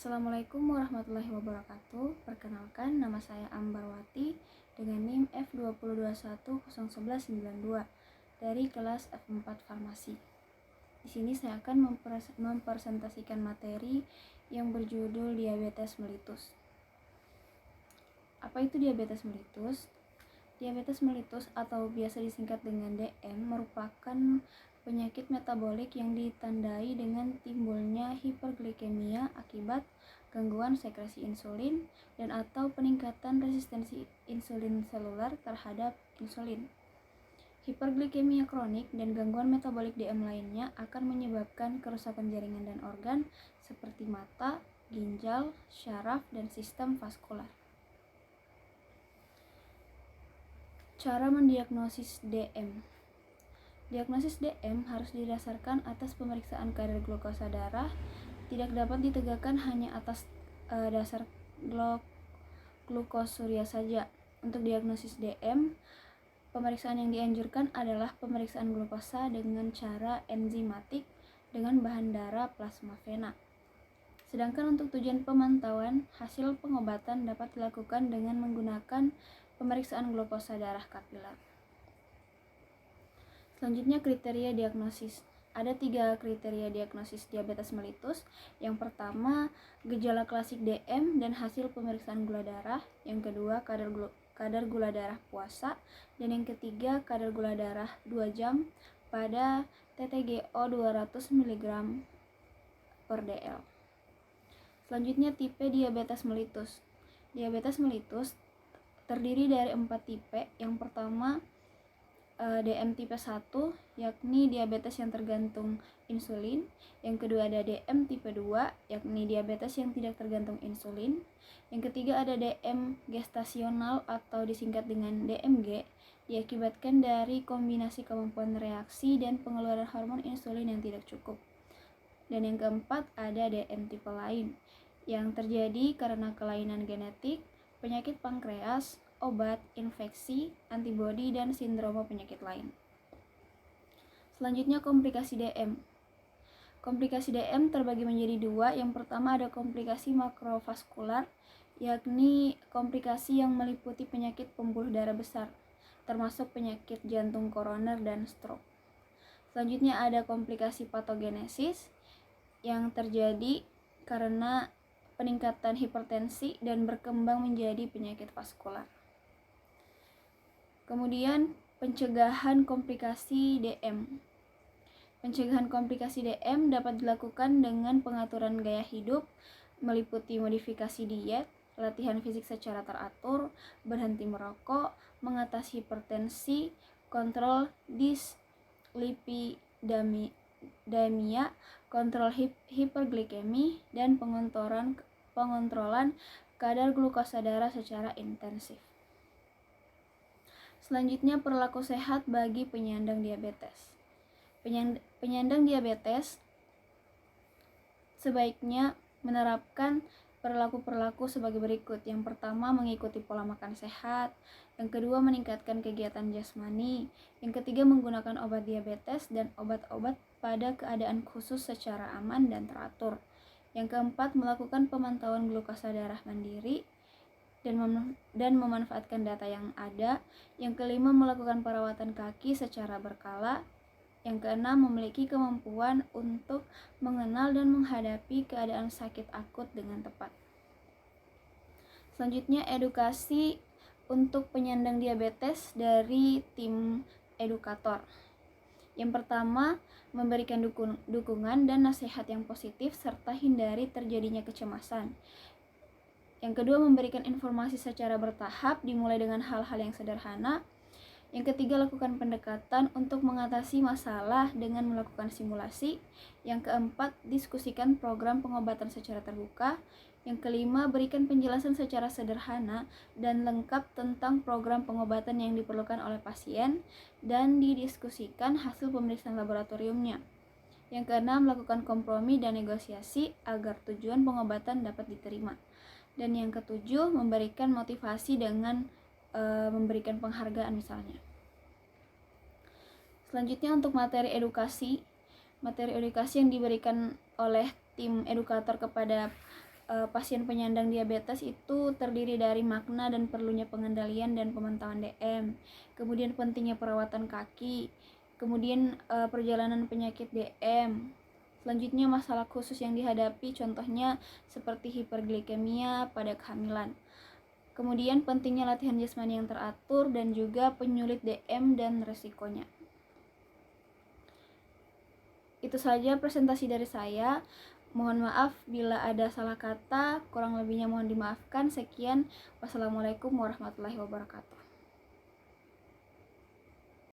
Assalamualaikum warahmatullahi wabarakatuh. Perkenalkan, nama saya Ambarwati dengan NIM F202101192 dari kelas F4 Farmasi. Di sini saya akan mempresentasikan materi yang berjudul diabetes mellitus. Apa itu diabetes mellitus? Diabetes mellitus atau biasa disingkat dengan DM merupakan penyakit metabolik yang ditandai dengan timbulnya hiperglikemia akibat gangguan sekresi insulin dan atau peningkatan resistensi insulin seluler terhadap insulin. Hiperglikemia kronik dan gangguan metabolik DM lainnya akan menyebabkan kerusakan jaringan dan organ seperti mata, ginjal, syaraf, dan sistem vaskular. Cara mendiagnosis DM. Diagnosis DM harus didasarkan atas pemeriksaan kadar glukosa darah, tidak dapat ditegakkan hanya atas dasar glukosuria saja. Untuk diagnosis DM, pemeriksaan yang dianjurkan adalah pemeriksaan glukosa dengan cara enzimatik dengan bahan darah plasma vena. Sedangkan untuk tujuan pemantauan, hasil pengobatan dapat dilakukan dengan menggunakan pemeriksaan glukosa darah kapiler. Selanjutnya, kriteria diagnosis. Ada 3 kriteria diagnosis diabetes mellitus. Yang pertama, gejala klasik DM dan hasil pemeriksaan gula darah. Yang kedua, kadar gula darah puasa. Dan yang ketiga, kadar gula darah 2 jam pada TTGO 200 mg per dl. Selanjutnya, tipe diabetes mellitus. Diabetes mellitus terdiri dari 4 tipe. Yang pertama, DM tipe 1, yakni diabetes yang tergantung insulin. Yang kedua ada DM tipe 2, yakni diabetes yang tidak tergantung insulin. Yang ketiga ada DM gestasional atau disingkat dengan DMG, diakibatkan dari kombinasi kemampuan reaksi dan pengeluaran hormon insulin yang tidak cukup. Dan yang keempat ada DM tipe lain, yang terjadi karena kelainan genetik, penyakit pankreas, obat, infeksi, antibodi, dan sindroma penyakit lain. Selanjutnya, komplikasi DM. Komplikasi DM terbagi menjadi 2. Yang pertama ada komplikasi makrovaskular, yakni komplikasi yang meliputi penyakit pembuluh darah besar, termasuk penyakit jantung koroner dan stroke. Selanjutnya ada komplikasi patogenesis yang terjadi karena peningkatan hipertensi dan berkembang menjadi penyakit vaskular. Kemudian pencegahan komplikasi DM. Pencegahan komplikasi DM dapat dilakukan dengan pengaturan gaya hidup, meliputi modifikasi diet, latihan fisik secara teratur, berhenti merokok, mengatasi hipertensi, kontrol dislipidemia, kontrol hiperglikemi, dan pengontrolan kadar glukosa darah secara intensif. Selanjutnya, perilaku sehat bagi penyandang diabetes. Penyandang diabetes sebaiknya menerapkan perilaku sebagai berikut. Yang pertama, mengikuti pola makan sehat. Yang kedua, meningkatkan kegiatan jasmani. Yang ketiga, menggunakan obat diabetes dan obat-obat pada keadaan khusus secara aman dan teratur. Yang keempat, melakukan pemantauan glukosa darah mandiri dan memanfaatkan data yang ada. Yang kelima, melakukan perawatan kaki secara berkala. Yang keenam, memiliki kemampuan untuk mengenal dan menghadapi keadaan sakit akut dengan tepat. Selanjutnya, edukasi untuk penyandang diabetes dari tim edukator. Yang pertama, memberikan dukungan dan nasihat yang positif serta hindari terjadinya kecemasan. Yang kedua, memberikan informasi secara bertahap, dimulai dengan hal-hal yang sederhana. Yang ketiga, lakukan pendekatan untuk mengatasi masalah dengan melakukan simulasi. Yang keempat, diskusikan program pengobatan secara terbuka. Yang kelima, berikan penjelasan secara sederhana dan lengkap tentang program pengobatan yang diperlukan oleh pasien dan didiskusikan hasil pemeriksaan laboratoriumnya. Yang keenam, lakukan kompromi dan negosiasi agar tujuan pengobatan dapat diterima. Dan yang ketujuh, memberikan motivasi dengan memberikan penghargaan misalnya. Selanjutnya, untuk materi edukasi yang diberikan oleh tim edukator kepada pasien penyandang diabetes itu terdiri dari makna dan perlunya pengendalian dan pemantauan DM, kemudian pentingnya perawatan kaki, kemudian perjalanan penyakit DM. Selanjutnya masalah khusus yang dihadapi, contohnya seperti hiperglikemia pada kehamilan. Kemudian pentingnya latihan jasmani yang teratur dan juga penyulit DM dan resikonya. Itu saja presentasi dari saya. Mohon maaf bila ada salah kata, kurang lebihnya mohon dimaafkan. Sekian, wassalamualaikum warahmatullahi wabarakatuh.